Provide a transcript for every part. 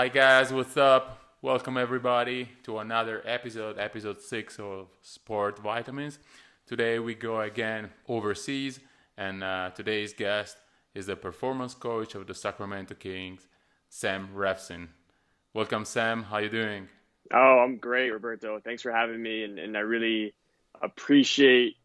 Hi guys, what's up? Welcome everybody to another episode 6 of Sport Vitamins. Today we go again overseas, and today's guest is the performance coach of the Sacramento Kings, Sam Reffsin. Welcome, Sam. How you doing? Oh, I'm great, Roberto. Thanks for having me, and I really appreciate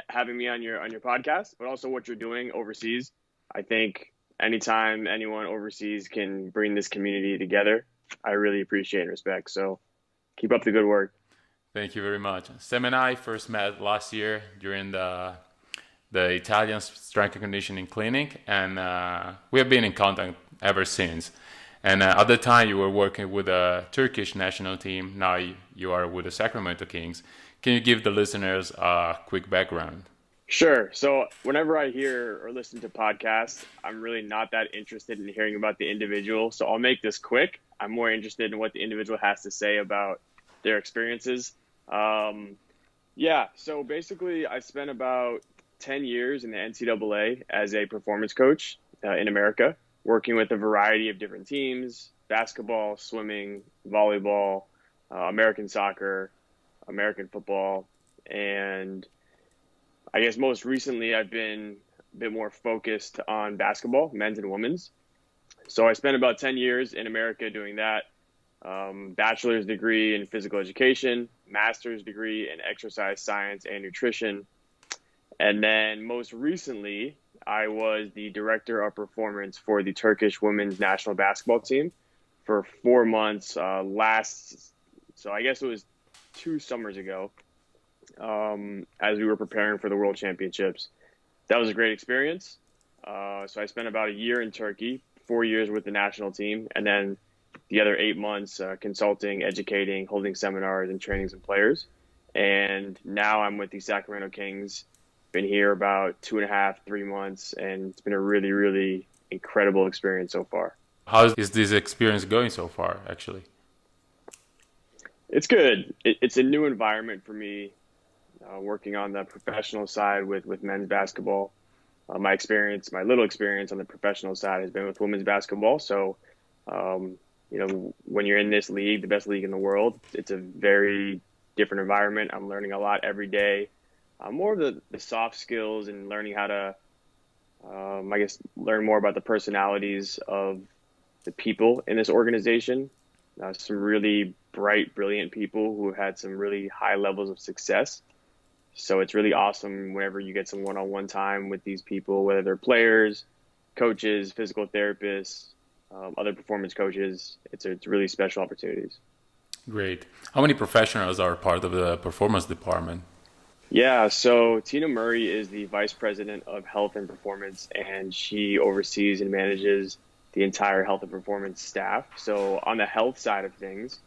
having me on your podcast, but also what you're doing overseas. I think anytime anyone overseas can bring this community together, I really appreciate and respect. So keep up the good work. Thank you very much. Sam and I first met last year during the Italian strength and conditioning clinic, and we have been in contact ever since. And at the time, you were working with a Turkish national team. Now you are with the Sacramento Kings. Can you give the listeners a quick background? Sure. So whenever I hear or listen to podcasts, I'm really not that interested in hearing about the individual. So I'll make this quick. I'm more interested in what the individual has to say about their experiences. Um, yeah. So basically, I spent about 10 years in the NCAA as a performance coach in America, working with a variety of different teams: basketball, swimming, volleyball, American soccer, American football, and I guess most recently I've been a bit more focused on basketball, men's and women's. So I spent about 10 years in America doing that. Bachelor's degree in physical education, master's degree in exercise science and nutrition. And then most recently, I was the director of performance for the Turkish women's national basketball team for 4 months so I guess it was 2 summers ago, as we were preparing for the World Championships. That was a great experience. So I spent about a year in Turkey, 4 years with the national team, and then the other 8 months consulting, educating, holding seminars, and training some players. And now I'm with the Sacramento Kings. Been here about 2.5, 3 months, and it's been a really, really incredible experience so far. How is this experience going so far, actually? It's good. It's a new environment for me, working on the professional side with men's basketball. My little experience on the professional side has been with women's basketball. So, when you're in this league, the best league in the world, it's a very different environment. I'm learning a lot every day. More of the soft skills and learning how to, learn more about the personalities of the people in this organization. Some really bright, brilliant people who have had some really high levels of success. So it's really awesome whenever you get some one-on-one time with these people, whether they're players, coaches, physical therapists, other performance coaches. It's really special opportunities. Great. How many professionals are part of the performance department? Yeah, so Tina Murray is the vice president of health and performance, and she oversees and manages the entire health and performance staff. So on the health side of things,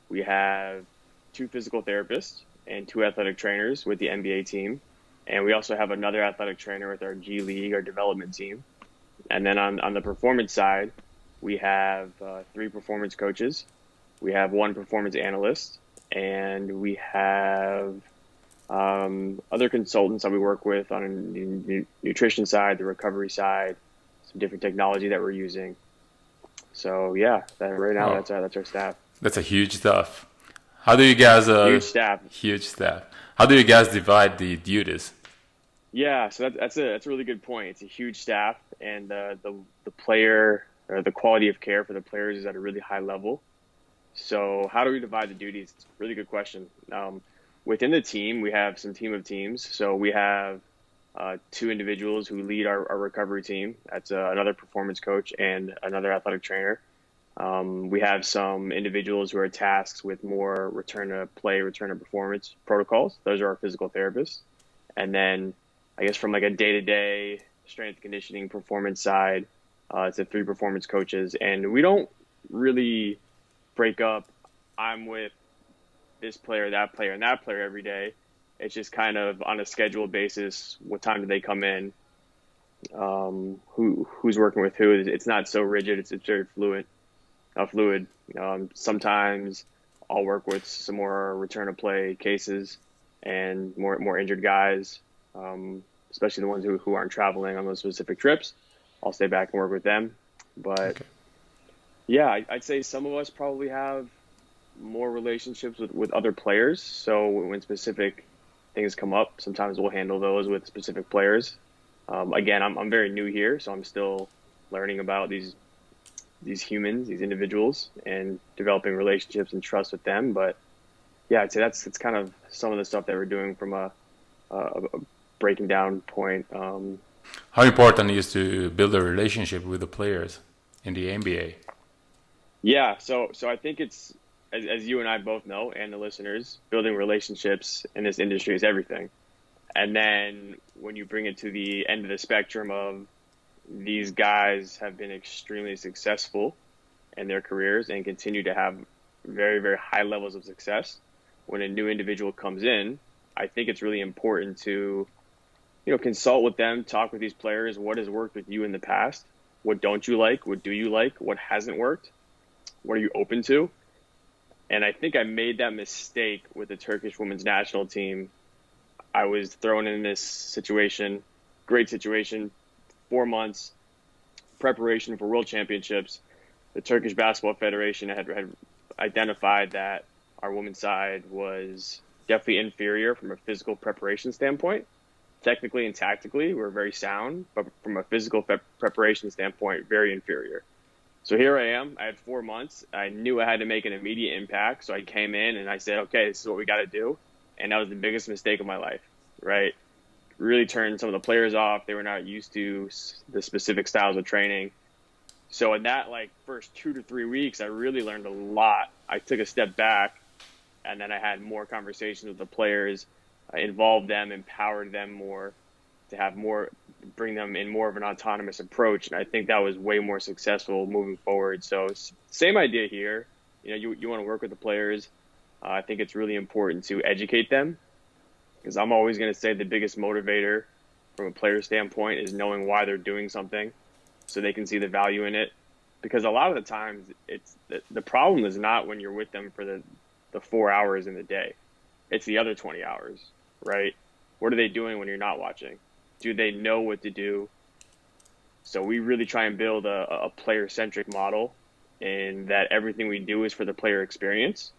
we have 2 physical therapists and 2 athletic trainers with the NBA team. And we also have another athletic trainer with our G League, our development team. And then on the performance side, we have 3 performance coaches. We have 1 performance analyst, and we have other consultants that we work with on the nutrition side, the recovery side, some different technology that we're using. So yeah, right now Oh, that's our staff. that's a huge stuff. How do you guys Huge staff. huge staff? How do you guys divide the duties? Yeah, so that's a really good point. It's a huge staff, and the player or the quality of care for the players is at a really high level. So how do we divide the duties? It's a really good question. Within the team, we have some team of teams. So we have 2 individuals who lead our recovery team. That's another performance coach and another athletic trainer. We have some individuals who are tasked with more return to play, return to performance protocols. Those are our physical therapists. And then I guess from like a day-to-day strength conditioning performance side, it's the 3 performance coaches. And we don't really break up, I'm with this player, and that player every day. It's just kind of on a scheduled basis. What time do they come in? Who's working with who? It's not so rigid. It's very fluid. Sometimes I'll work with some more return to play cases and more injured guys, especially the ones who aren't traveling on those specific trips. I'll stay back and work with them. But Okay. Yeah, I'd say some of us probably have more relationships with other players. So when specific things come up, sometimes we'll handle those with specific players. Again, I'm very new here, so I'm still learning about these humans, these individuals, and developing relationships and trust with them. But yeah, I'd say it's kind of some of the stuff that we're doing from a breaking down point. How important is to build a relationship with the players in the NBA? Yeah, so I think it's as you and I both know, and the listeners, building relationships in this industry is everything. And then when you bring it to the end of the spectrum of these guys have been extremely successful in their careers and continue to have very, very high levels of success. When a new individual comes in, I think it's really important to, consult with them, talk with these players. What has worked with you in the past? What don't you like? What do you like? What hasn't worked? What are you open to? And I think I made that mistake with the Turkish women's national team. I was thrown in this situation, great situation, 4 months, preparation for world championships. The Turkish Basketball Federation had identified that our women's side was definitely inferior from a physical preparation standpoint. Technically and tactically, we're very sound, but from a physical preparation standpoint, very inferior. So here I am. I had 4 months. I knew I had to make an immediate impact. So I came in and I said, okay, this is what we got to do. And that was the biggest mistake of my life, right? Really turned some of the players off. They were not used to the specific styles of training. So in that first 2 to 3 weeks, I really learned a lot. I took a step back and then I had more conversations with the players. I involved them, empowered them more to have more, bring them in more of an autonomous approach. And I think that was way more successful moving forward. So same idea here. You want to work with the players. I think it's really important to educate them, because I'm always going to say the biggest motivator from a player standpoint is knowing why they're doing something so they can see the value in it. Because a lot of the times it's the problem is not when you're with them for the 4 hours in the day. It's the other 20 hours, right? What are they doing when you're not watching? Do they know what to do? So we really try and build a player-centric model in that everything we do is for the player experience,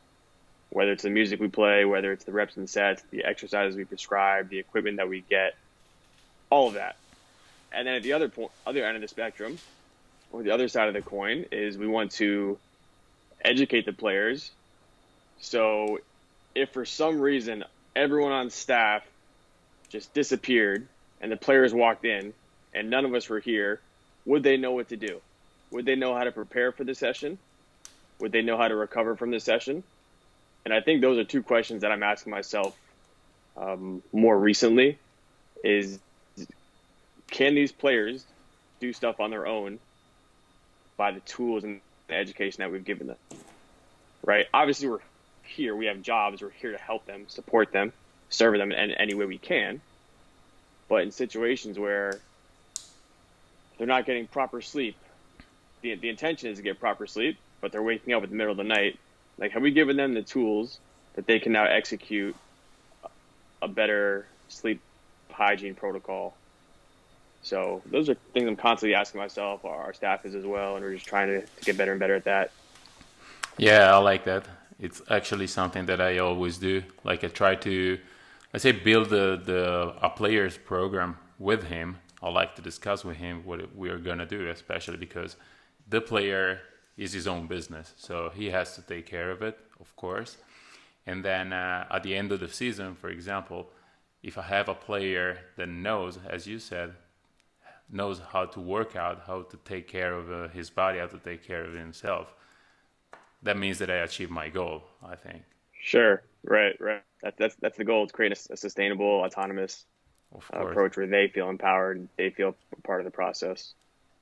whether it's the music we play, whether it's the reps and sets, the exercises we prescribe, the equipment that we get, all of that. And then at the other end of the spectrum, or the other side of the coin, is we want to educate the players. So if for some reason everyone on staff just disappeared and the players walked in and none of us were here, would they know what to do? Would they know how to prepare for the session? Would they know how to recover from the session? And I think those are two questions that I'm asking myself more recently is, can these players do stuff on their own by the tools and the education that we've given them, right? Obviously, we're here. We have jobs. We're here to help them, support them, serve them in any way we can. But in situations where they're not getting proper sleep, the intention is to get proper sleep, but they're waking up in the middle of the night. Have we given them the tools that they can now execute a better sleep hygiene protocol? So those are things I'm constantly asking myself. Our staff is as well, and we're just trying to get better and better at that. Yeah, I like that. It's actually something that I always do. I try to, build a player's program with him. I like to discuss with him what we are gonna do, especially because the player is his own business, so he has to take care of it, of course. And then at the end of the season, for example, if I have a player that knows, as you said, knows how to work out, how to take care of his body, how to take care of himself, that means that I achieved my goal, I think. Sure, right. That's the goal, to create a sustainable, autonomous approach where they feel empowered, they feel part of the process.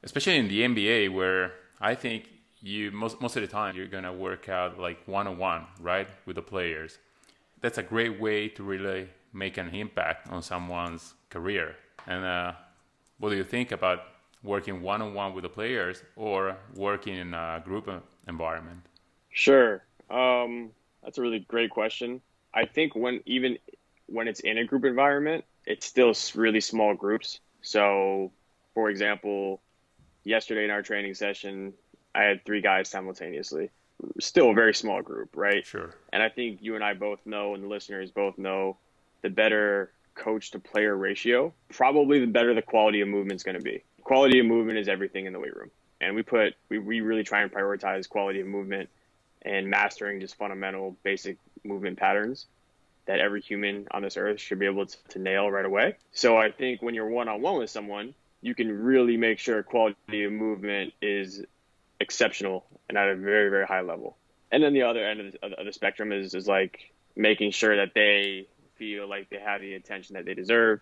Especially in the NBA, where I think you most of the time you're gonna work out one-on-one, right, with the players. That's a great way to really make an impact on someone's career. And what do you think about working one-on-one with the players or working in a group environment? Sure. That's a really great question. I think when it's in a group environment, it's still really small groups. So, for example, yesterday in our training session, I had 3 guys simultaneously. Still a very small group, right? Sure. And I think you and I both know, and the listeners both know, the better coach to player ratio, probably the better the quality of movement is going to be. Quality of movement is everything in the weight room. And we really try and prioritize quality of movement and mastering just fundamental basic movement patterns that every human on this earth should be able to nail right away. So I think when you're one-on-one with someone, you can really make sure quality of movement is exceptional and at a very, very high level. And then the other end of the spectrum is like making sure that they feel like they have the attention that they deserve.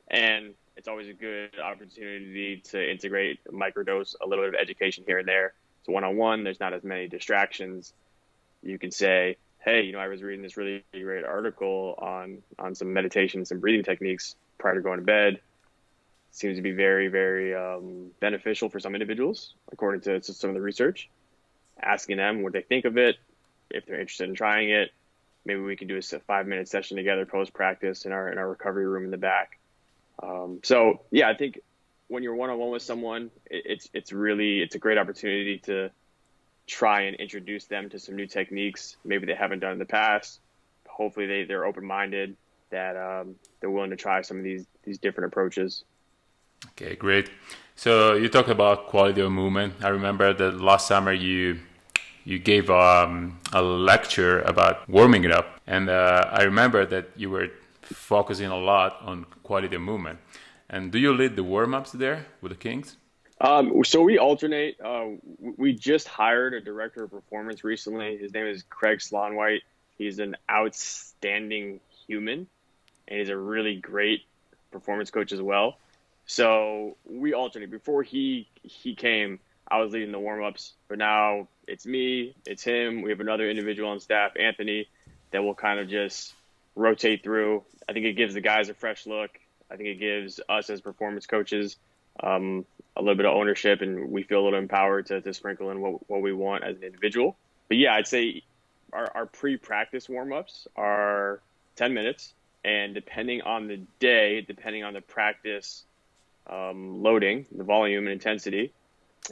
And it's always a good opportunity to integrate microdose, a little bit of education here and there. So one-on-one, there's not as many distractions. You can say, hey, I was reading this really great article on some meditation, some breathing techniques prior to going to bed. Seems to be very, very beneficial for some individuals, according to some of the research. Asking them what they think of it, if they're interested in trying it. Maybe we can do a 5-minute session together post-practice in our recovery room in the back. So yeah, I think when you're one-on-one with someone, it's a great opportunity to try and introduce them to some new techniques maybe they haven't done in the past. Hopefully they're open-minded, that they're willing to try some of these different approaches. Okay, great. So you talked about quality of movement. I remember that last summer you gave a lecture about warming it up, and I remember that you were focusing a lot on quality of movement. And do you lead the warm-ups there with the Kings? So we alternate. We just hired a director of performance recently. His name is Craig Slonwhite. He's an outstanding human, and he's a really great performance coach as well. So we alternate. Before he came, I was leading the warm-ups, but now it's me, it's him. We have another individual on staff, Anthony, that will kind of just rotate through. I think it gives the guys a fresh look. I think it gives us as performance coaches a little bit of ownership, and we feel a little empowered to sprinkle in what we want as an individual. But yeah, I'd say our pre-practice warm-ups are 10 minutes, and depending on the day, depending on the practice loading, the volume and intensity,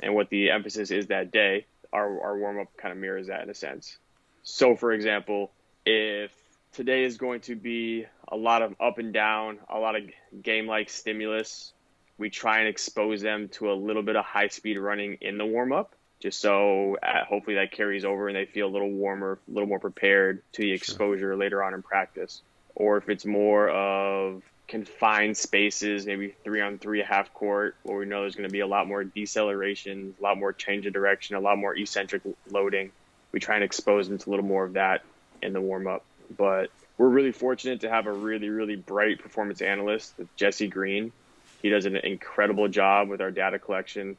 and what the emphasis is that day, our warm-up kind of mirrors that in a sense. So for example, if today is going to be a lot of up and down, a lot of game-like stimulus, we try and expose them to a little bit of high-speed running in the warm-up, just so hopefully that carries over and they feel a little warmer, a little more prepared to the exposure later on in practice. Or if it's more of confined spaces, maybe 3-on-3 half court, where we know there's going to be a lot more deceleration, a lot more change of direction, a lot more eccentric loading, we try and expose them to a little more of that in the warm-up. But we're really fortunate to have a really, really bright performance analyst, Jesse Green. He does an incredible job with our data collection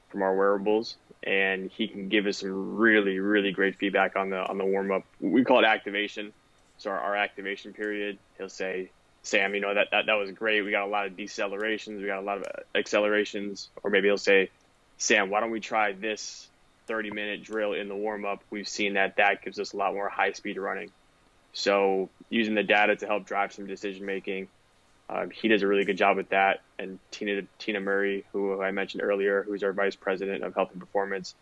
from our wearables, and he can give us some really, really great feedback on the warm-up. We call it activation. So our activation period, he'll say, Sam, that was great. We got a lot of decelerations. We got a lot of accelerations. Or maybe he'll say, Sam, why don't we try this 30-minute drill in the warm-up? We've seen that gives us a lot more high-speed running. So using the data to help drive some decision-making, he does a really good job with that. And Tina Murray, who I mentioned earlier, who's our vice president of health and performance,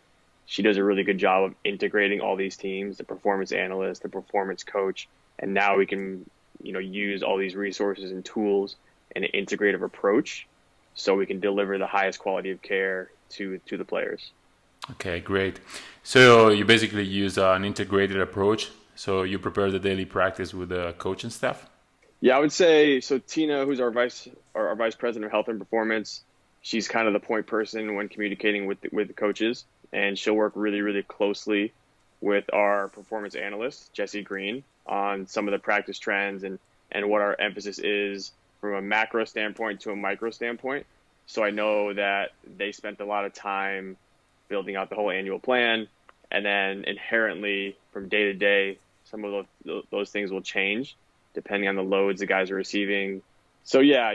she does a really good job of integrating all these teams, the performance analyst, the performance coach, and now we can use all these resources and tools in an integrative approach so we can deliver the highest quality of care to the players. Okay, great. So you basically use an integrated approach. So you prepare the daily practice with the coaching staff? Yeah, I would say so. Tina, who's our vice president of health and performance, she's kind of the point person when communicating with the coaches, and she'll work really, really closely with our performance analyst, Jesse Green, on some of the practice trends and what our emphasis is from a macro standpoint to a micro standpoint. So I know that they spent a lot of time building out the whole annual plan, and then inherently from day to day, some of those things will change depending on the loads the guys are receiving. So yeah,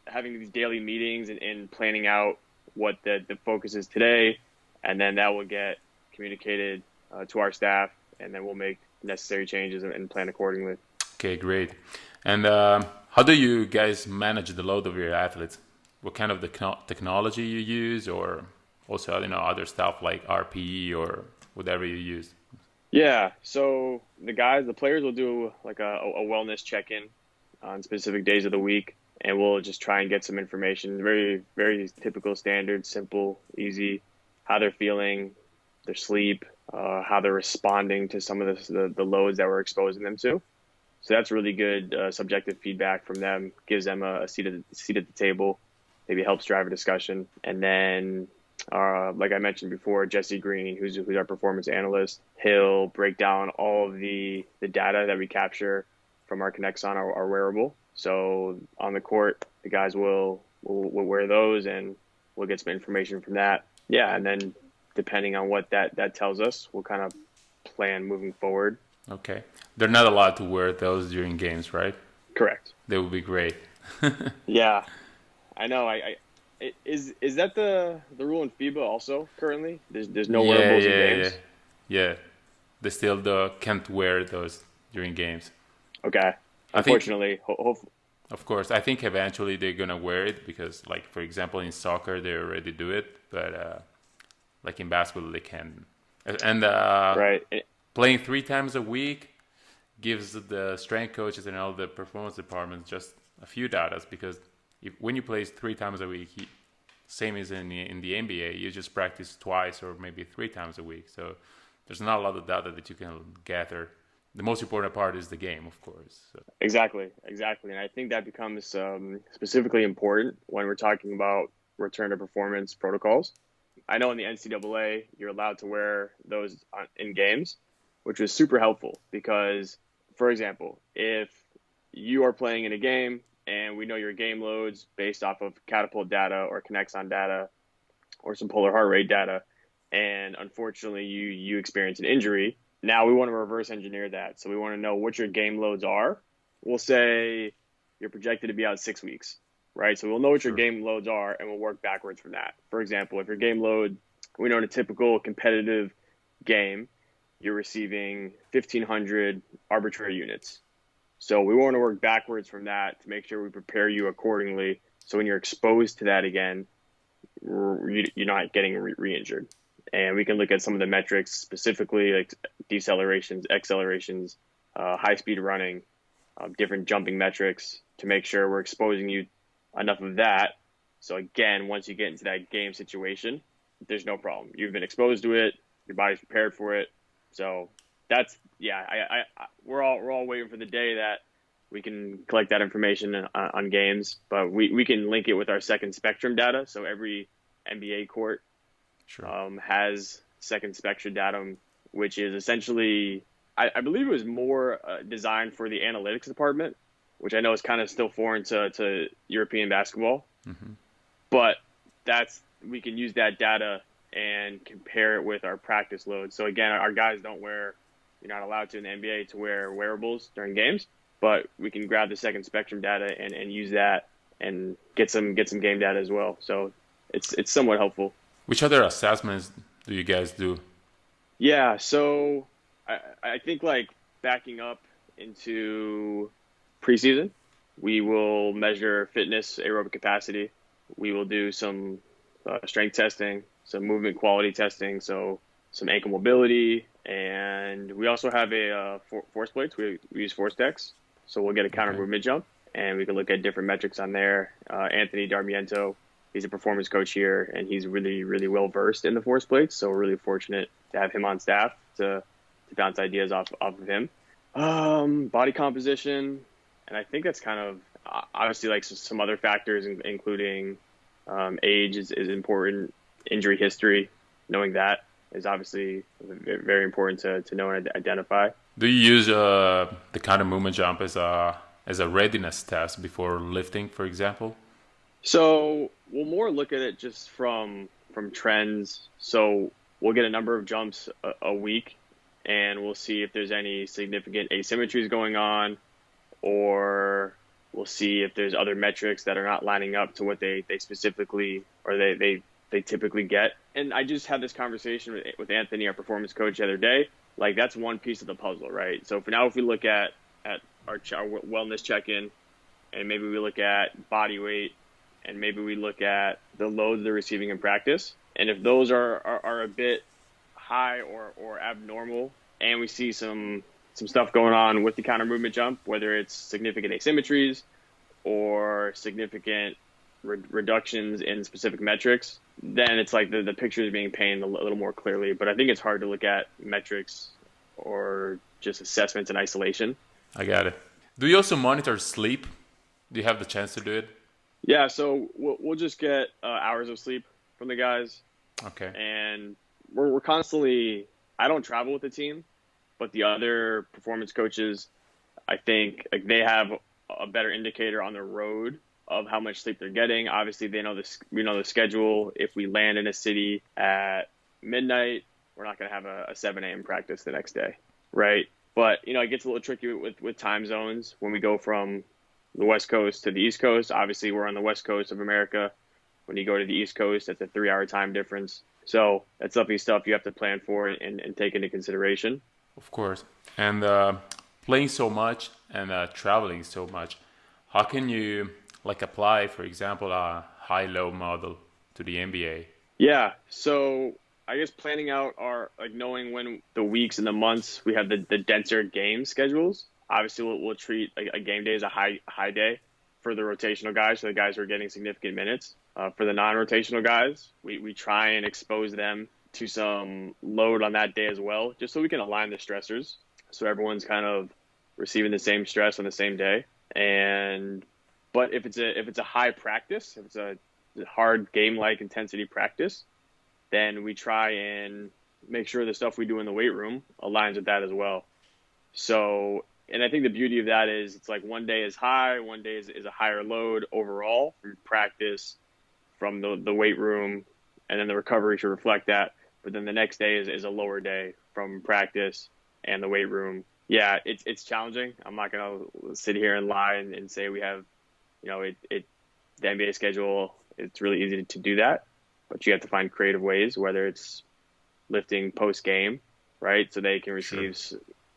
having these daily meetings and planning out what the focus is today, and then that will get communicated to our staff, and then we'll make necessary changes and plan accordingly. Okay, great. And how do you guys manage the load of your athletes? What kind of technology you use, or also, other stuff like RPE or whatever you use? Yeah, so the players will do like a wellness check-in on specific days of the week, and we'll just try and get some information. Very, very typical, standard, simple, easy, how they're feeling, their sleep, how they're responding to some of the loads that we're exposing them to. So that's really good subjective feedback from them, gives them a seat at the table, maybe helps drive a discussion. And then, like I mentioned before, Jesse Green, who's our performance analyst, he'll break down all of the data that we capture from our Connexon, our wearable. So on the court, the guys will wear those, and we'll get some information from that. Yeah, and then depending on what that tells us, we'll kind of plan moving forward. Okay. They're not allowed to wear those during games, right? Correct. They would be great. Yeah, I know. Is that the rule in FIBA also currently? There's no wearables in games? Yeah. They still can't wear those during games. Okay. Unfortunately, of course, I think eventually they're gonna wear it because, like, for example, in soccer they already do it, but like in basketball they can. And right. Playing 3 times a week gives the strength coaches and all the performance departments just a few data, because when you play 3 times a week, same as in the NBA, you just practice twice or maybe 3 times a week. So there's not a lot of data that you can gather. The most important part is the game, of course. So. Exactly. And I think that becomes specifically important when we're talking about return to performance protocols. I know in the NCAA, you're allowed to wear those in games, which was super helpful because, for example, if you are playing in a game and we know your game loads based off of Catapult data or Connexon data or some polar heart rate data, and unfortunately you experience an injury, now we want to reverse engineer that. So we want to know what your game loads are. We'll say you're projected to be out 6 weeks, right? So we'll know what your game loads are, and we'll work backwards from that. For example, if your game load, we know in a typical competitive game, you're receiving 1,500 arbitrary units. So we want to work backwards from that to make sure we prepare you accordingly. So when you're exposed to that again, you're not getting re-injured. And we can look at some of the metrics specifically, like decelerations, accelerations, high-speed running, different jumping metrics to make sure we're exposing you enough of that. So again, once you get into that game situation, there's no problem. You've been exposed to it. Your body's prepared for it. So that's, we're all waiting for the day that we can collect that information on games, but we can link it with our second spectrum data. So every NBA court has second spectrum data, which is essentially, I believe it was more designed for the analytics department, which I know is kind of still foreign to European basketball. Mm-hmm. But we can use that data and compare it with our practice load. So again, our guys you're not allowed to in the NBA to wear wearables during games, but we can grab the second spectrum data and use that and get some game data as well. So it's somewhat helpful. Which other assessments do you guys do? Yeah, so I think like backing up into preseason, we will measure fitness, aerobic capacity. We will do some strength testing, some movement quality testing, so some ankle mobility, and we also have a force plates. We use force decks, so we'll get a counter movement jump, and we can look at different metrics on there. Anthony Darmiento, he's a performance coach here, and he's really, really well versed in the force plates, so we're really fortunate to have him on staff to bounce ideas off of him. Body composition, and I think that's kind of obviously like some other factors, including age is important. Injury history, knowing that is obviously very important to know and identify. Do you use the counter movement jump as a readiness test before lifting, for example? So we'll more look at it just from trends. So we'll get a number of jumps a week, and we'll see if there's any significant asymmetries going on, or we'll see if there's other metrics that are not lining up to what they specifically or they typically get. And I just had this conversation with Anthony, our performance coach, the other day. Like, that's one piece of the puzzle, right? So for now, if we look at our wellness check-in, and maybe we look at body weight, and maybe we look at the loads they're receiving in practice. And if those are a bit high or abnormal, and we see some stuff going on with the counter movement jump, whether it's significant asymmetries or significant reductions in specific metrics, then it's like the picture is being painted a little more clearly. But I think it's hard to look at metrics or just assessments in isolation. I got it. Do you also monitor sleep? Do you have the chance to do it? Yeah, so we'll just get hours of sleep from the guys. Okay. And we're constantly, I don't travel with the team, but the other performance coaches, I think like they have a better indicator on the road of how much sleep they're getting. Obviously, they know we know the schedule. If we land in a city at midnight, we're not going to have a 7 a.m. practice the next day, right? But, it gets a little tricky with time zones when we go from the West Coast to the East Coast. Obviously, we're on the West Coast of America. When you go to the East Coast, that's a 3-hour time difference. So that's definitely stuff you have to plan for and take into consideration. Of course. And playing so much and traveling so much, how can you apply, for example, a HighLow model to the NBA? Yeah. So I guess planning out knowing when the weeks and the months we have the denser game schedules. Obviously, we'll treat a game day as a high day for the rotational guys, so the guys who are getting significant minutes. For the non-rotational guys, we try and expose them to some load on that day as well, just so we can align the stressors, so everyone's kind of receiving the same stress on the same day. But if it's a high practice, if it's a hard game-like intensity practice, then we try and make sure the stuff we do in the weight room aligns with that as well. So, and I think the beauty of that is it's like one day is high, one day is a higher load overall from practice, from the weight room, and then the recovery should reflect that. But then the next day is a lower day from practice and the weight room. Yeah, it's challenging. I'm not going to sit here and lie and say we have, the NBA schedule, it's really easy to do that. But you have to find creative ways, whether it's lifting post-game, right? So they can receive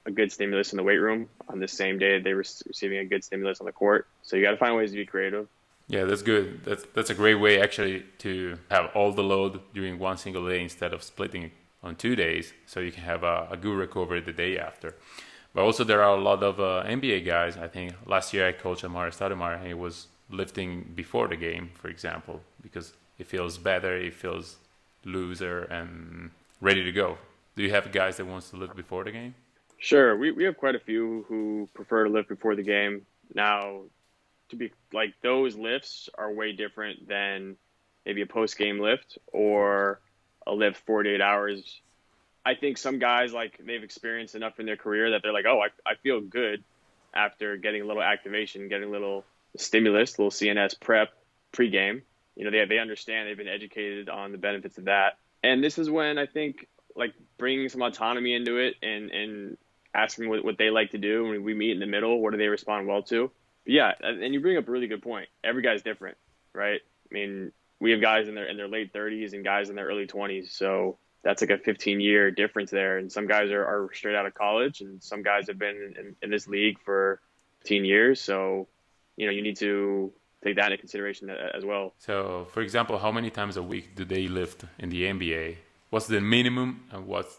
a good stimulus in the weight room on the same day they're receiving a good stimulus on the court. So you got to find ways to be creative. Yeah, that's good. That's a great way actually to have all the load during one single day instead of splitting on 2 days, so you can have a good recovery the day after. But also there are a lot of NBA guys. I think last year I coached Amari Stoudemire, and he was lifting before the game, for example, because it feels better, it feels looser and ready to go. Do you have guys that wants to lift before the game? Sure. We have quite a few who prefer to lift before the game. Now, to be like, those lifts are way different than maybe a post-game lift or a lift 48 hours. I think some guys, they've experienced enough in their career that they're like, oh, I feel good after getting a little activation, getting a little stimulus, a little CNS prep pre-game. They understand, they've been educated on the benefits of that. And this is when I think bringing some autonomy into it and asking what they like to do. When we meet in the middle, what do they respond well to? But yeah, and you bring up a really good point. Every guy's different, right? I mean, we have guys in their late 30s and guys in their early 20s. So that's like a 15-year difference there. And some guys are straight out of college, and some guys have been in this league for 15 years. So, you need to take that into consideration as well. So, for example, how many times a week do they lift in the NBA? What's the minimum and what's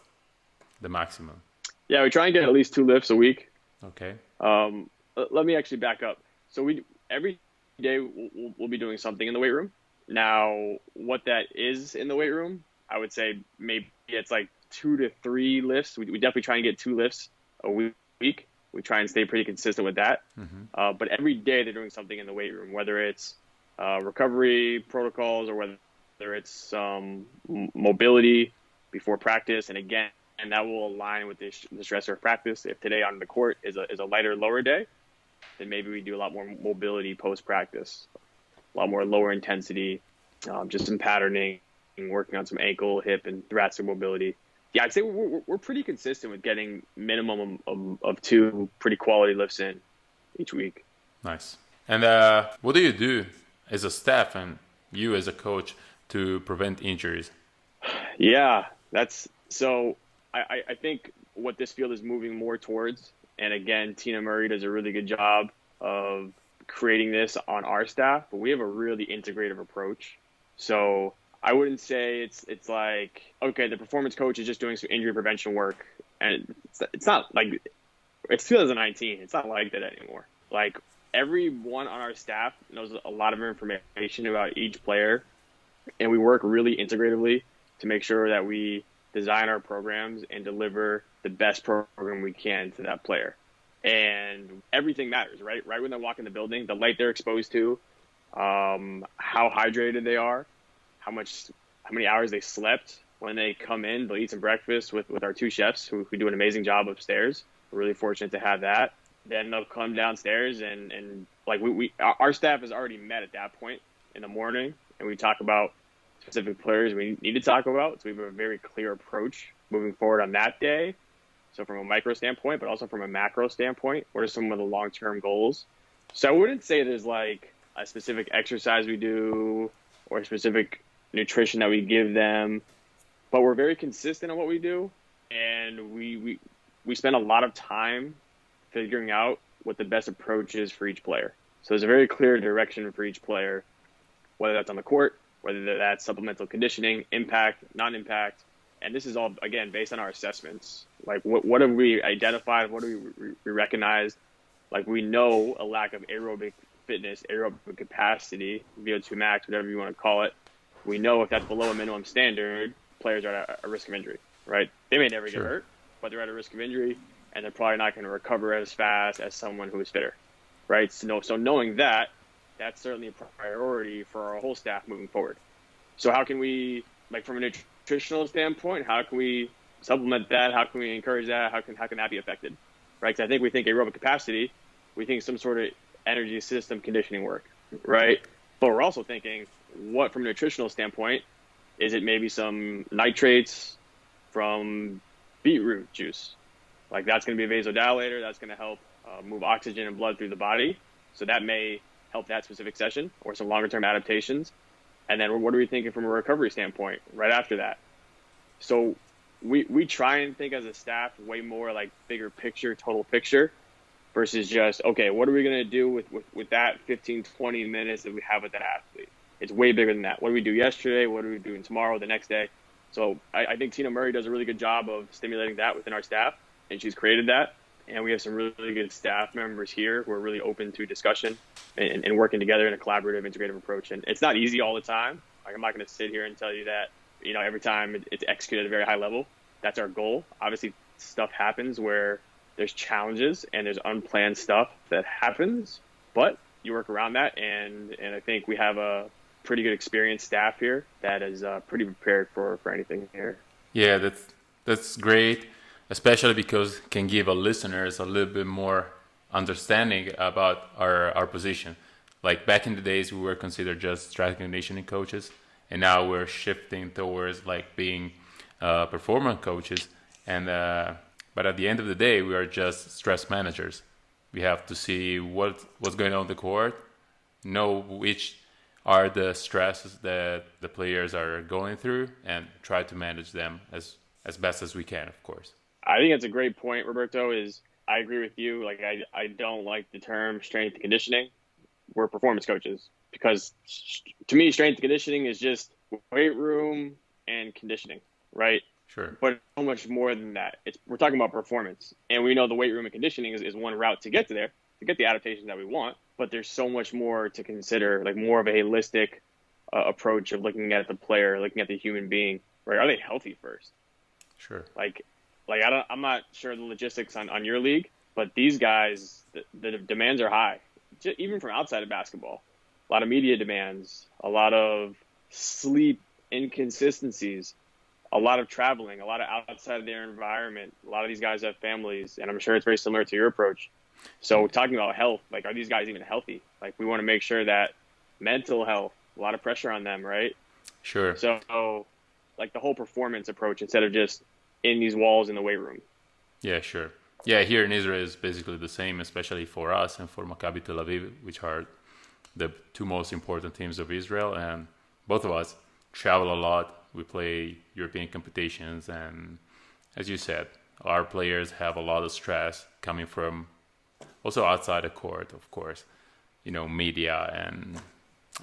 the maximum? Yeah, we try and get at least 2 lifts a week. Okay. Let me actually back up. So every day we'll be doing something in the weight room. Now, what that is in the weight room, I would say maybe it's 2 to 3 lifts. We definitely try and get 2 lifts a week. We try and stay pretty consistent with that. Mm-hmm. But every day they're doing something in the weight room, whether it's recovery protocols or whether it's mobility before practice. And again, that will align with the stressor of practice. If today on the court is a lighter, lower day, then maybe we do a lot more mobility post-practice, a lot more lower intensity, just some patterning, working on some ankle, hip, and thoracic mobility. Yeah, I'd say we're pretty consistent with getting minimum of 2 pretty quality lifts in each week. Nice. And what do you do as a staff and you as a coach to prevent injuries? Yeah, so I think what this field is moving more towards, and again, Tina Murray does a really good job of creating this on our staff, but we have a really integrative approach. So I wouldn't say it's like, okay, the performance coach is just doing some injury prevention work, and it's not like, it's 2019. It's not like that anymore. Like, everyone on our staff knows a lot of information about each player, and we work really integratively to make sure that we design our programs and deliver the best program we can to that player. And everything matters, right? Right when they walk in the building, the light they're exposed to, how hydrated they are, how many hours they slept. When they come in, they'll eat some breakfast with our two chefs who do an amazing job upstairs. We're really fortunate to have that. Then they'll come downstairs and like our staff is already met at that point in the morning, and we talk about specific players we need to talk about. So we have a very clear approach moving forward on that day. So from a micro standpoint, but also from a macro standpoint, what are some of the long-term goals? So I wouldn't say there's like a specific exercise we do or a specific nutrition that we give them, but we're very consistent on what we do, and we spend a lot of time figuring out what the best approach is for each player. So there's a very clear direction for each player, whether that's on the court, whether that's supplemental conditioning, impact, non-impact. And this is all, again, based on our assessments. Like, what have we identified? What do we recognize? Like, we know a lack of aerobic fitness, aerobic capacity, VO2 max, whatever you want to call it. We know if that's below a minimum standard, players are at a risk of injury, right? They may never get hurt, but they're at a risk of injury, and they're probably not going to recover as fast as someone who is fitter, right? So knowing that, that's certainly a priority for our whole staff moving forward. So how can we, like, from a nutritional standpoint, how can we supplement that? How can we encourage that? How can that be affected, right? Because I think we think aerobic capacity, we think some sort of energy system conditioning work, right? But we're also thinking, what from a nutritional standpoint, is it maybe some nitrates from beetroot juice? Like, that's going to be a vasodilator. That's going to help move oxygen and blood through the body. So that may help that specific session or some longer term adaptations. And then what are we thinking from a recovery standpoint right after that? So we try and think as a staff way more like bigger picture, total picture, versus just, okay, what are we going to do with that 15, 20 minutes that we have with that athlete? It's way bigger than that. What did we do yesterday? What are we doing tomorrow, the next day? So I think Tina Murray does a really good job of stimulating that within our staff, and she's created that. And we have some really good staff members here who are really open to discussion and working together in a collaborative, integrative approach. And it's not easy all the time. Like, I'm not going to sit here and tell you that, every time it's executed at a very high level. That's our goal. Obviously, stuff happens where there's challenges and there's unplanned stuff that happens, but you work around that. And I think we have a pretty good experienced staff here that is pretty prepared for anything here. Yeah, that's great. Especially because it can give our listeners a little bit more understanding about our position. Like, back in the days, we were considered just strength and conditioning coaches, and now we're shifting towards like being performance coaches. And but at the end of the day, we are just stress managers. We have to see what's going on the court, know which are the stresses that the players are going through, and try to manage them as best as we can, of course. I think that's a great point, Roberto. I agree with you. Like, I don't like the term strength and conditioning. We're performance coaches, because to me, strength and conditioning is just weight room and conditioning, right? Sure. But so much more than that. We're talking about performance, and we know the weight room and conditioning is one route to get to there, to get the adaptations that we want. But there's so much more to consider, like more of a holistic approach of looking at the player, looking at the human being. Right? Are they healthy first? Sure. I'm not sure the logistics on your league, but these guys, the demands are high, even from outside of basketball. A lot of media demands, a lot of sleep inconsistencies, a lot of traveling, a lot of outside of their environment. A lot of these guys have families, and I'm sure it's very similar to your approach. So talking about health, like, are these guys even healthy? Like, we want to make sure that mental health, a lot of pressure on them, right? Sure. So like the whole performance approach instead of just in these walls in the weight room. Yeah, sure. Yeah, here in Israel is basically the same, especially for us and for Maccabi Tel Aviv, which are the two most important teams of Israel. And both of us travel a lot. We play European competitions. And as you said, our players have a lot of stress coming from also outside the court, of course. media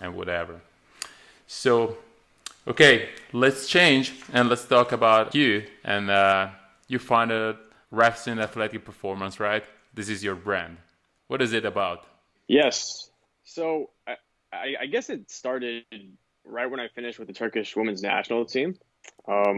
and whatever. So, okay, let's change and let's talk about you. And you founded Reffsin Athletic Performance, right? This is your brand. What is it about? Yes. So I guess it started right when I finished with the Turkish women's national team.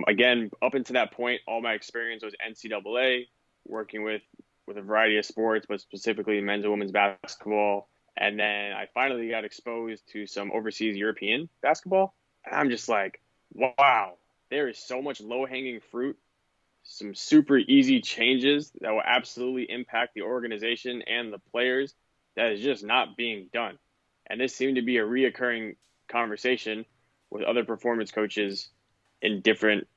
Again, up until that point, all my experience was NCAA, working with a variety of sports, but specifically men's and women's basketball. And then I finally got exposed to some overseas European basketball. And I'm just like, wow, there is so much low-hanging fruit, some super easy changes that will absolutely impact the organization and the players that is just not being done. And this seemed to be a reoccurring conversation with other performance coaches in different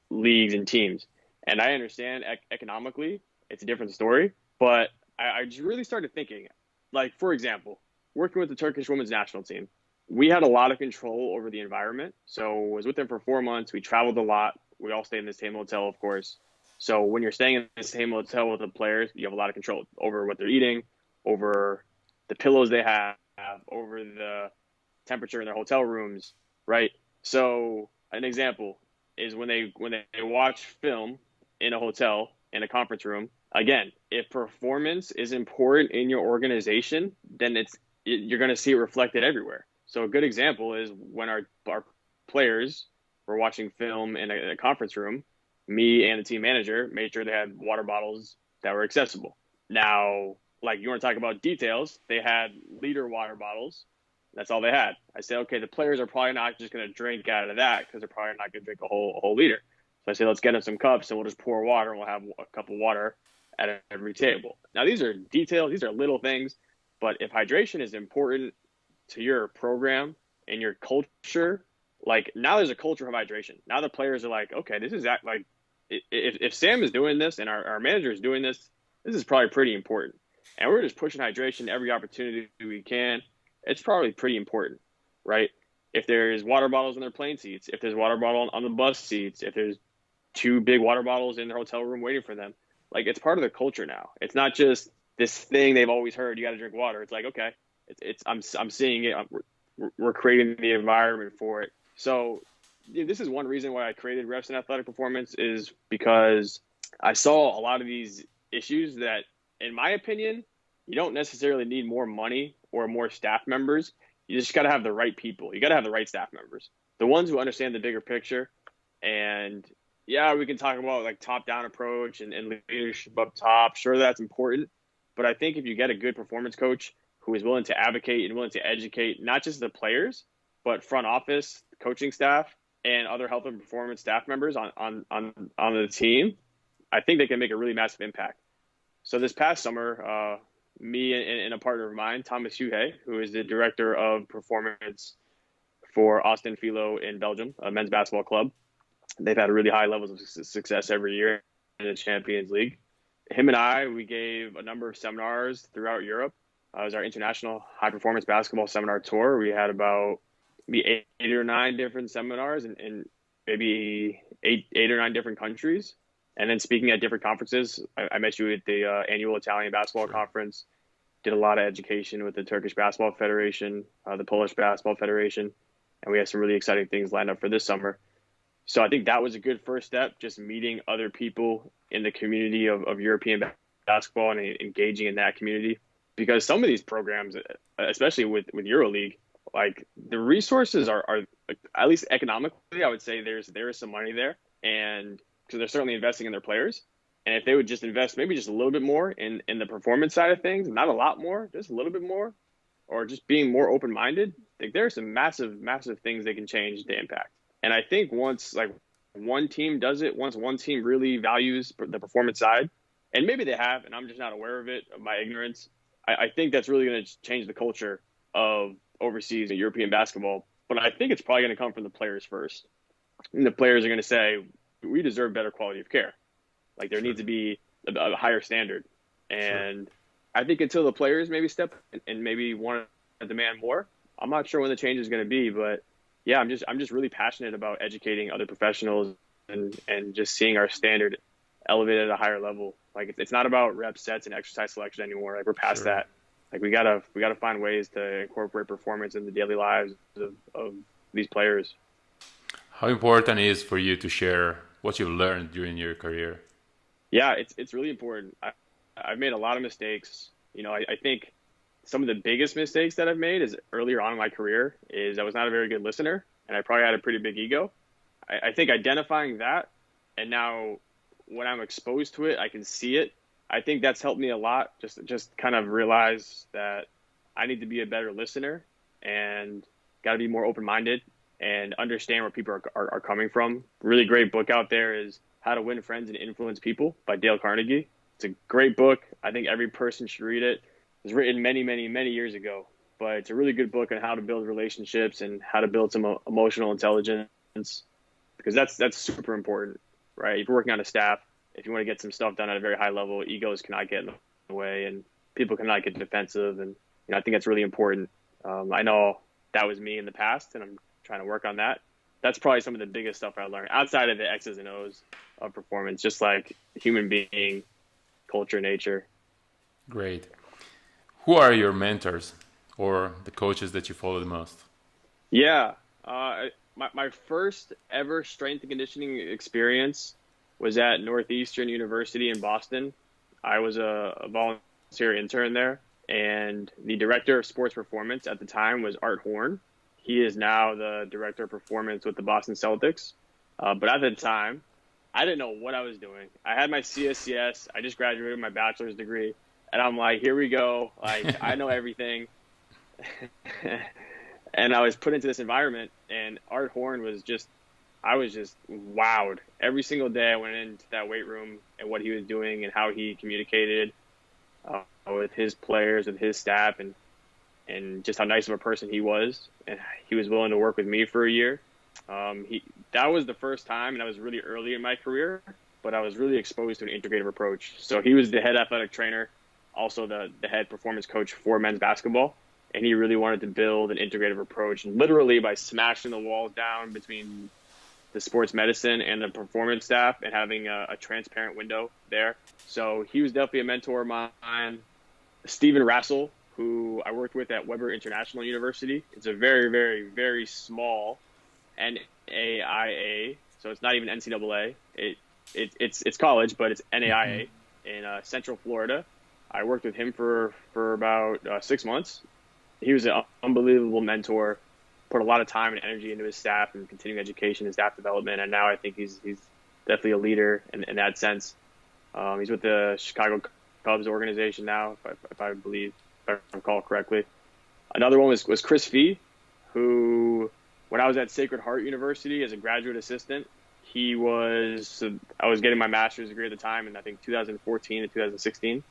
leagues and teams. And I understand economically, it's a different story, but I just really started thinking, like, for example, working with the Turkish women's national team, we had a lot of control over the environment. So I was with them for 4 months. We traveled a lot. We all stayed in the same hotel, of course. So when you're staying in the same hotel with the players, you have a lot of control over what they're eating, over the pillows they have, over the temperature in their hotel rooms, right? So an example is when they watch film in a hotel, in a conference room, again, if performance is important in your organization, then you're going to see it reflected everywhere. So a good example is when our players were watching film in a conference room, me and the team manager made sure they had water bottles that were accessible. Now, like, you want to talk about details, they had liter water bottles. That's all they had. I said, okay, the players are probably not just going to drink out of that because they're probably not going to drink a whole liter. So I said, let's get them some cups and we'll just pour water and we'll have a cup of water at every table. Now, these are details. These are little things. But if hydration is important to your program and your culture, like, now there's a culture of hydration. Now the players are like, okay, this is like, if Sam is doing this and our manager is doing this, this is probably pretty important. And we're just pushing hydration every opportunity we can. It's probably pretty important, right? If there's water bottles in their plane seats, if there's water bottle on the bus seats, if there's 2 big water bottles in their hotel room waiting for them, like, it's part of the culture now. It's not just this thing they've always heard, you got to drink water. It's like, okay, I'm seeing it. We're creating the environment for it. So this is one reason why I created Reffsin Athletic Performance, is because I saw a lot of these issues that, in my opinion, you don't necessarily need more money or more staff members. You just got to have the right people. You got to have the right staff members, the ones who understand the bigger picture. And yeah, we can talk about like top-down approach and leadership up top. Sure, that's important. But I think if you get a good performance coach who is willing to advocate and willing to educate not just the players, but front office, coaching staff, and other health and performance staff members on the team, I think they can make a really massive impact. So this past summer, me and a partner of mine, Thomas Huhe, who is the director of performance for Austin Philo in Belgium, a men's basketball club. They've had really high levels of success every year in the Champions League. Him and I, we gave a number of seminars throughout Europe. It was our international high performance basketball seminar tour. We had about maybe 8 or 9 different seminars in maybe eight or 9 different countries. And then speaking at different conferences, I met you at the annual Italian basketball conference, did a lot of education with the Turkish Basketball Federation, the Polish Basketball Federation, and we have some really exciting things lined up for this summer. So I think that was a good first step, just meeting other people in the community of European basketball and engaging in that community. Because some of these programs, especially with EuroLeague, like, the resources are at least economically, I would say there is some money there, and because they're certainly investing in their players. And if they would just invest maybe just a little bit more in the performance side of things, not a lot more, just a little bit more, or just being more open-minded, like, there are some massive, massive things they can change to impact. And I think once, like, one team does it, once one team really values the performance side, and maybe they have, and I'm just not aware of it, of my ignorance, I think that's really going to change the culture of overseas and European basketball. But I think it's probably going to come from the players first. And the players are going to say, we deserve better quality of care. Like, there needs to be a higher standard. And I think until the players maybe step and maybe want to demand more, I'm not sure when the change is going to be. But yeah, I'm just really passionate about educating other professionals and just seeing our standard elevated at a higher level. Like, it's not about rep sets and exercise selection anymore. Like, we're past that. Like we gotta find ways to incorporate performance in the daily lives of these players. How important is for you to share what you've learned during your career? Yeah, it's really important. I've made a lot of mistakes. I think some of the biggest mistakes that I've made is earlier on in my career is I was not a very good listener, and I probably had a pretty big ego. I think identifying that, and now when I'm exposed to it, I can see it. I think that's helped me a lot. Just kind of realize that I need to be a better listener and got to be more open-minded and understand where people are coming from. Really great book out there is How to Win Friends and Influence People by Dale Carnegie. It's a great book. I think every person should read it. It was written many, many, many years ago, but it's a really good book on how to build relationships and how to build some emotional intelligence, because that's super important, right? If you're working on a staff, if you want to get some stuff done at a very high level, egos cannot get in the way and people cannot get defensive. And I think that's really important. I know that was me in the past, and I'm trying to work on that. That's probably some of the biggest stuff I learned outside of the X's and O's of performance, just like human being, culture, nature. Great. Who are your mentors or the coaches that you follow the most? Yeah. My first ever strength and conditioning experience was at Northeastern University in Boston. I was a volunteer intern there, and the director of sports performance at the time was Art Horn. He is now the director of performance with the Boston Celtics. But at the time, I didn't know what I was doing. I had my CSCS. I just graduated my bachelor's degree. And I'm like, here we go. Like, I know everything. And I was put into this environment, and Art Horn I was just wowed. Every single day I went into that weight room and what he was doing and how he communicated with his players, with his staff, and just how nice of a person he was. And he was willing to work with me for a year. That was the first time, and I was really early in my career, but I was really exposed to an integrative approach. So he was the head athletic trainer, also the head performance coach for men's basketball. And he really wanted to build an integrative approach, and literally by smashing the walls down between the sports medicine and the performance staff and having a transparent window there. So he was definitely a mentor of mine. Stephen Rassel, who I worked with at Weber International University. It's a very, very, very small NAIA, so it's not even NCAA. It's college, but it's NAIA in Central Florida. I worked with him for about 6 months. He was an unbelievable mentor, put a lot of time and energy into his staff and continuing education and staff development. And now I think he's definitely a leader in that sense. He's with the Chicago Cubs organization now, if I recall correctly. Another one was Chris Fee, who, when I was at Sacred Heart University as a graduate assistant, I was getting my master's degree at the time in, I think, 2014 to 2016.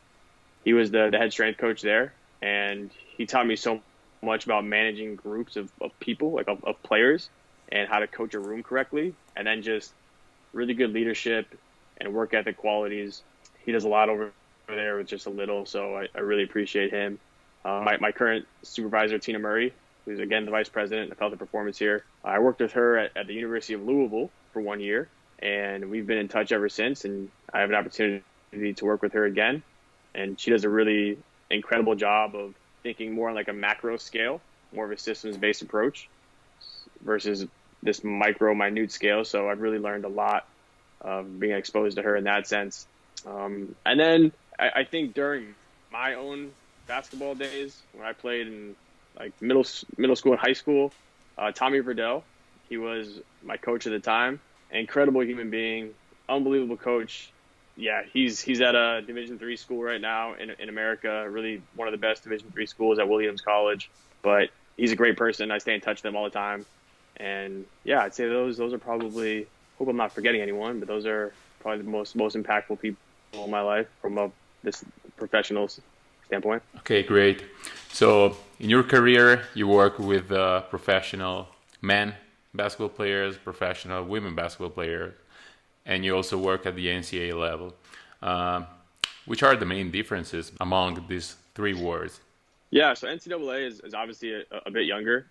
He was the head strength coach there, and he taught me so much about managing groups of people, like of players, and how to coach a room correctly, and then just really good leadership and work ethic qualities. He does a lot over there with just a little, so I really appreciate him. My current supervisor, Tina Murray, who's again the vice president of health and performance here. I worked with her at the University of Louisville for 1 year, and we've been in touch ever since, and I have an opportunity to work with her again. And she does a really incredible job of thinking more on like a macro scale, more of a systems-based approach versus this minute scale. So I've really learned a lot of being exposed to her in that sense. And then I think during my own basketball days, when I played in like middle school and high school, Tommy Verdell, he was my coach at the time. Incredible human being, unbelievable coach. Yeah, he's at a Division III school right now in America, really one of the best Division III schools at Williams College. But he's a great person. I stay in touch with him all the time. And yeah, I'd say those are probably, hope I'm not forgetting anyone, but those are probably the most impactful people in my life from this professional standpoint. Okay, great. So in your career, you work with professional men basketball players, professional women basketball players, and you also work at the NCAA level. Which are the main differences among these three words? Yeah, so NCAA is obviously a bit younger.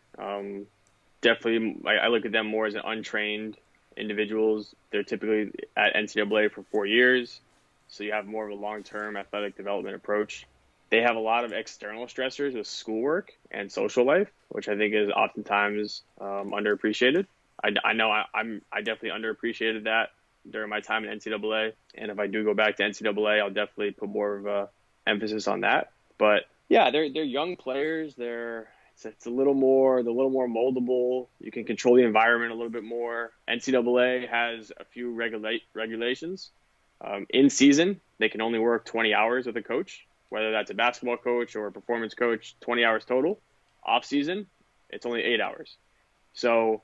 Definitely, I look at them more as an untrained individuals. They're typically at NCAA for 4 years, so you have more of a long-term athletic development approach. they have a lot of external stressors with schoolwork and social life, which I think is oftentimes underappreciated. I know I definitely underappreciated that during my time in NCAA, and if I do go back to NCAA, I'll definitely put more of a emphasis on that. But yeah, they're young players. It's a little more moldable. You can control the environment a little bit more. NCAA has a few regulations. In season, they can only work 20 hours with a coach, whether that's a basketball coach or a performance coach, 20 hours total. Off season, it's only 8 hours. So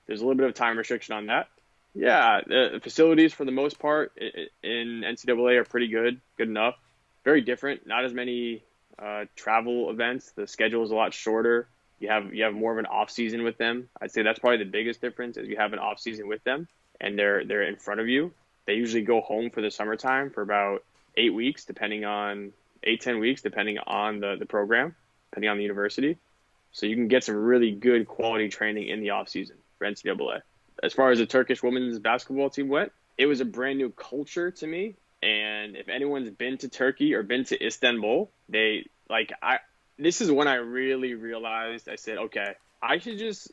there's a little bit of time restriction on that. Yeah, the facilities for the most part in NCAA are pretty good enough. Very different, not as many travel events. The schedule is a lot shorter. You have more of an off season with them. I'd say that's probably the biggest difference is you have an off season with them and they're in front of you. They usually go home for the summertime for about 8 weeks, 10 weeks, depending on the program, depending on the university. So you can get some really good quality training in the off season for NCAA. As far as the Turkish women's basketball team went, it was a brand new culture to me. And if anyone's been to Turkey or been to Istanbul, this is when I really realized, I said, okay, I should just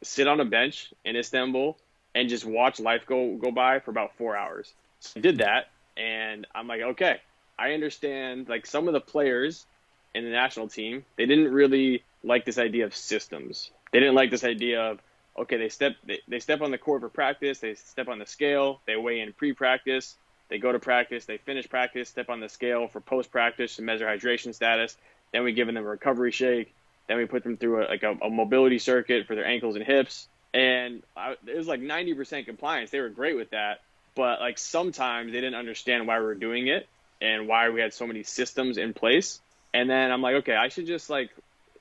sit on a bench in Istanbul and just watch life go by for about 4 hours. So I did that, and I'm like, okay, I understand. Some of the players in the national team, they didn't really like this idea of systems. They didn't like this idea of, okay, they step on the court for practice, they step on the scale, they weigh in pre-practice, they go to practice, they finish practice, step on the scale for post-practice to measure hydration status. Then we give them a recovery shake. Then we put them through a mobility circuit for their ankles and hips. And it was 90% compliance. They were great with that. But sometimes they didn't understand why we were doing it and why we had so many systems in place. And then I'm like, okay, I should just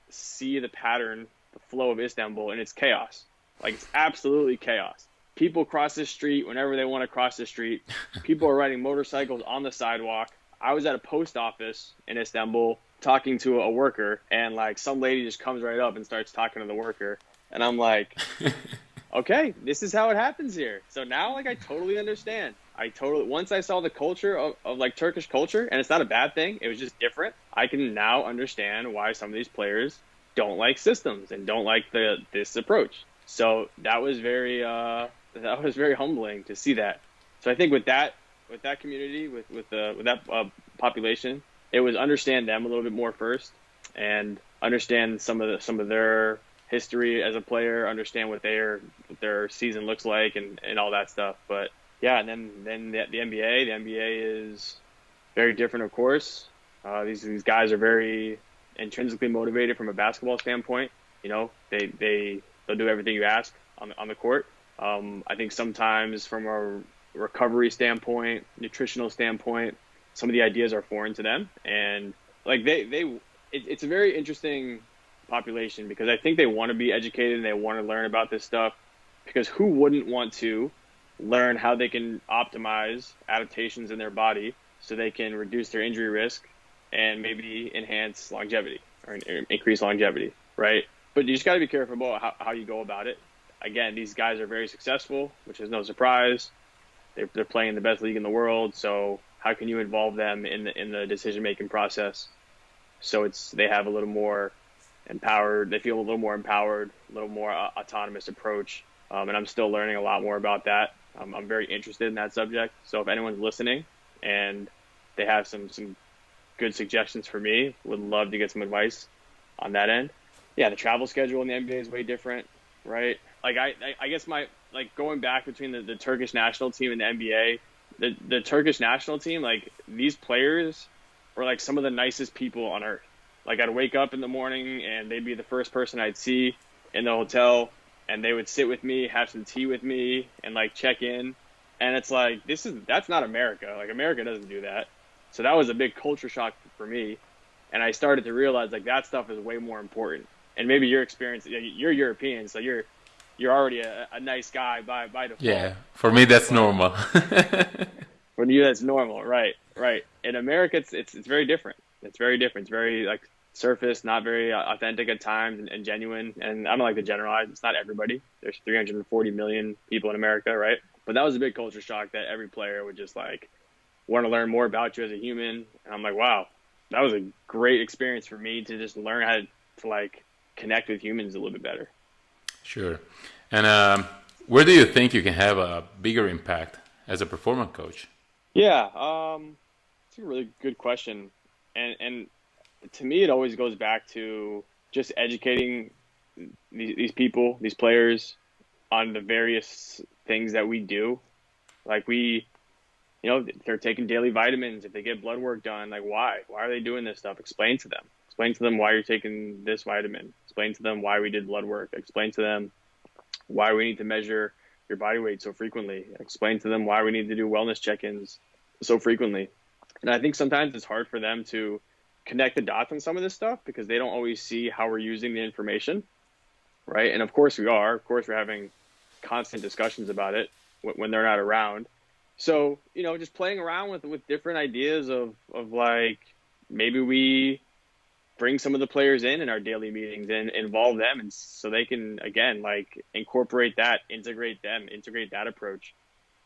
see the pattern, the flow of Istanbul, and it's chaos. It's absolutely chaos. People cross the street whenever they want to cross the street. People are riding motorcycles on the sidewalk. I was at a post office in Istanbul talking to a worker, and some lady just comes right up and starts talking to the worker. And I'm like, okay, this is how it happens here. So now I totally understand. Once I saw the culture of Turkish culture, and it's not a bad thing, it was just different. I can now understand why some of these players don't like systems and don't like this approach. So that was very humbling to see that. So I think with that community, with that population, it was understand them a little bit more first, and understand some of their history as a player, understand what their season looks like, and all that stuff. But yeah, and then the NBA is very different, of course. These guys are very intrinsically motivated from a basketball standpoint. They'll do everything you ask on the court. I think sometimes from a recovery standpoint, nutritional standpoint, some of the ideas are foreign to them, and it's a very interesting population because I think they want to be educated and they want to learn about this stuff, because who wouldn't want to learn how they can optimize adaptations in their body so they can reduce their injury risk and maybe enhance longevity or increase longevity, right? But you just got to be careful about how you go about it. Again, these guys are very successful, which is no surprise. They're playing in the best league in the world, so how can you involve them in the decision-making process? So they have a little more empowered. They feel a little more empowered, a little more autonomous approach. And I'm still learning a lot more about that. I'm very interested in that subject. So if anyone's listening and they have some good suggestions for me, would love to get some advice on that end. Yeah, the travel schedule in the NBA is way different, right? I guess going back between the Turkish national team and the NBA, the Turkish national team, these players were some of the nicest people on earth. I'd wake up in the morning and they'd be the first person I'd see in the hotel, and they would sit with me, have some tea with me, and check in. And it's that's not America. America doesn't do that. So that was a big culture shock for me. And I started to realize that stuff is way more important. And maybe your experience, you're European, so you're already a nice guy by default. Yeah, for me that's normal. For you that's normal, right. In America, it's very different. It's very different. It's very surface, not very authentic at times, and genuine. And I don't like to generalize. It's not everybody. There's 340 million people in America, right? But that was a big culture shock that every player would just want to learn more about you as a human. And I'm like, wow, that was a great experience for me to just learn how to like connect with humans a little bit better. Sure. And where do you think you can have a bigger impact as a performance coach? Yeah, it's a really good question, and to me, it always goes back to just educating these people, these players, on the various things that we do. Like if they're taking daily vitamins, if they get blood work done, like why are they doing this stuff? Explain to them. Explain to them why you're taking this vitamin. Explain to them why we did blood work. Explain to them why we need to measure your body weight so frequently. Explain to them why we need to do wellness check-ins so frequently. And I think sometimes it's hard for them to connect the dots on some of this stuff because they don't always see how we're using the information, right? And of course we are. Of course we're having constant discussions about it when they're not around. So, just playing around with different ideas of like maybe we bring some of the players in our daily meetings and involve them, and so they can, again, like incorporate that, integrate that approach.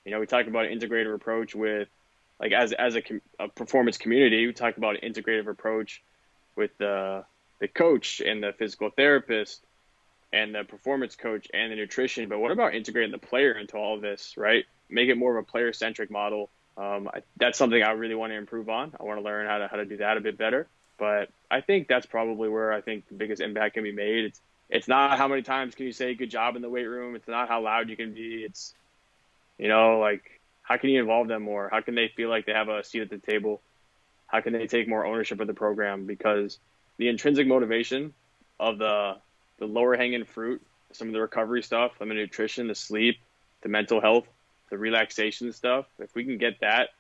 We talk about an integrative approach with, like, as a performance community, we talk about an integrative approach with the coach and the physical therapist and the performance coach and the nutrition. But what about integrating the player into all of this, right? Make it more of a player-centric model. That's something I really want to improve on. I want to learn how to do that a bit better. But I think that's probably where I think the biggest impact can be made. It's not how many times can you say good job in the weight room. It's not how loud you can be. It's, like, how can you involve them more? How can they feel like they have a seat at the table? How can they take more ownership of the program? Because the intrinsic motivation of the lower hanging fruit, some of the recovery stuff, the nutrition, the sleep, the mental health, the relaxation stuff, if we can get that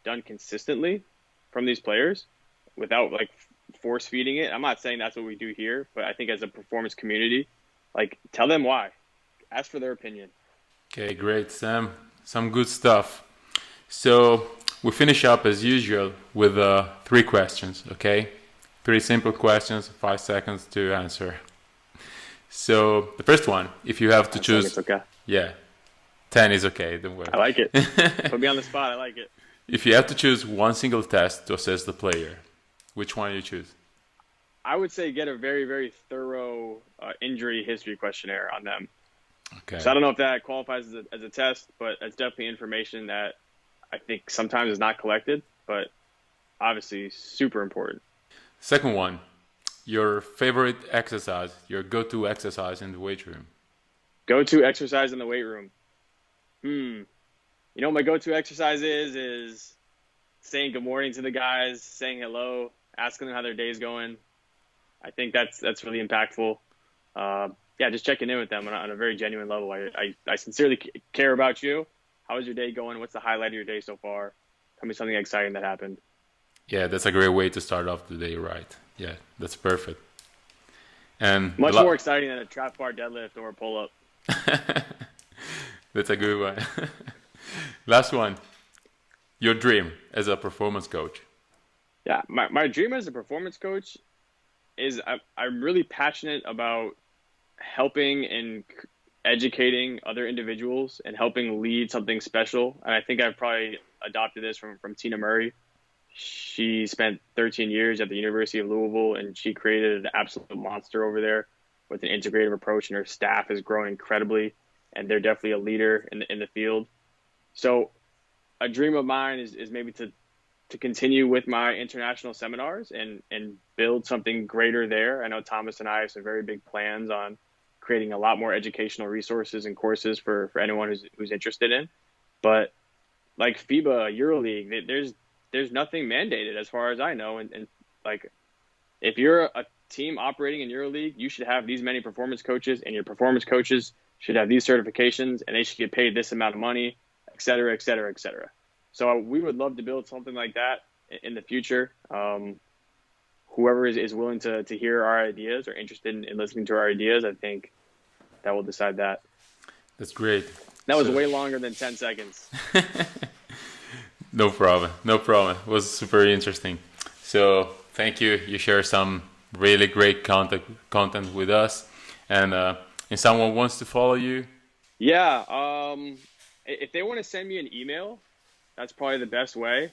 done consistently from these players without like force feeding it. I'm not saying that's what we do here, but I think as a performance community, like, tell them why, ask for their opinion. Okay, great, Sam. Some good stuff. So we finish up as usual with 3 questions, okay? 3 simple questions, 5 seconds to answer. So the first one, if you have to choose, it's okay. Yeah, 10 is okay, don't worry. I like it. Put me on the spot. I like it. If you have to choose one single test to assess the player, which one you choose? I would say get a very, very thorough injury history questionnaire on them. Okay. So I don't know if that qualifies as a test, but it's definitely information that I think sometimes is not collected, but obviously super important. Second one, your favorite exercise, your go-to exercise in the weight room. Go-to exercise in the weight room. What my go-to exercise is saying good morning to the guys, saying hello, asking them how their day's going. I think that's really impactful. Just checking in with them on a very genuine level. I sincerely care about you. How is your day going? What's the highlight of your day so far? Tell me something exciting that happened. Yeah, that's a great way to start off the day, right? Yeah, that's perfect. And much more exciting than a trap bar deadlift or a pull-up. That's a good one. Last one. Your dream as a performance coach. Yeah, my dream as a performance coach is I'm really passionate about helping and educating other individuals and helping lead something special. And I think I've probably adopted this from Tina Murray. She spent 13 years at the University of Louisville, and she created an absolute monster over there with an integrative approach, and her staff has grown incredibly, and they're definitely a leader in the field. So a dream of mine is maybe to continue with my international seminars and build something greater there. I know Thomas and I have some very big plans on creating a lot more educational resources and courses for anyone who's interested in. But like FIBA, EuroLeague, there's nothing mandated as far as I know. And like, if you're a team operating in EuroLeague, you should have these many performance coaches, and your performance coaches should have these certifications, and they should get paid this amount of money, et cetera, et cetera, et cetera. So we would love to build something like that in the future. Whoever is willing to hear our ideas or interested in listening to our ideas, I think that will decide that. That's great. That was way longer than 10 seconds. No problem. It was super interesting. So thank you. You share some really great content with us. And if someone wants to follow you? Yeah. If they want to send me an email, that's probably the best way.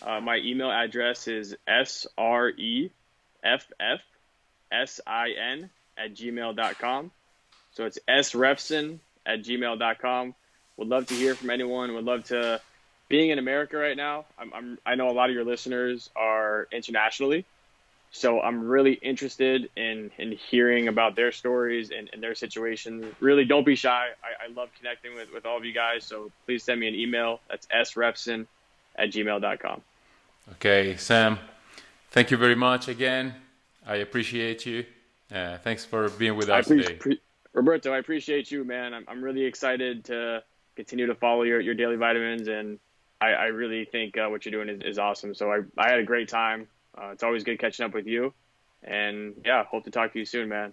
My email address is sreffsin@gmail.com. So it's sreffsin@gmail.com. Would love to hear from anyone. Would love to, being in America right now, I know a lot of your listeners are internationally. So I'm really interested in hearing about their stories and their situations. Really, don't be shy. I love connecting with all of you guys. So please send me an email. That's sreffsin@gmail.com. Okay, Sam, thank you very much again. I appreciate you. Thanks for being with us today. Roberto, I appreciate you, man. I'm really excited to continue to follow your daily vitamins, and I really think what you're doing is awesome. So I had a great time. It's always good catching up with you, and yeah, hope to talk to you soon, man.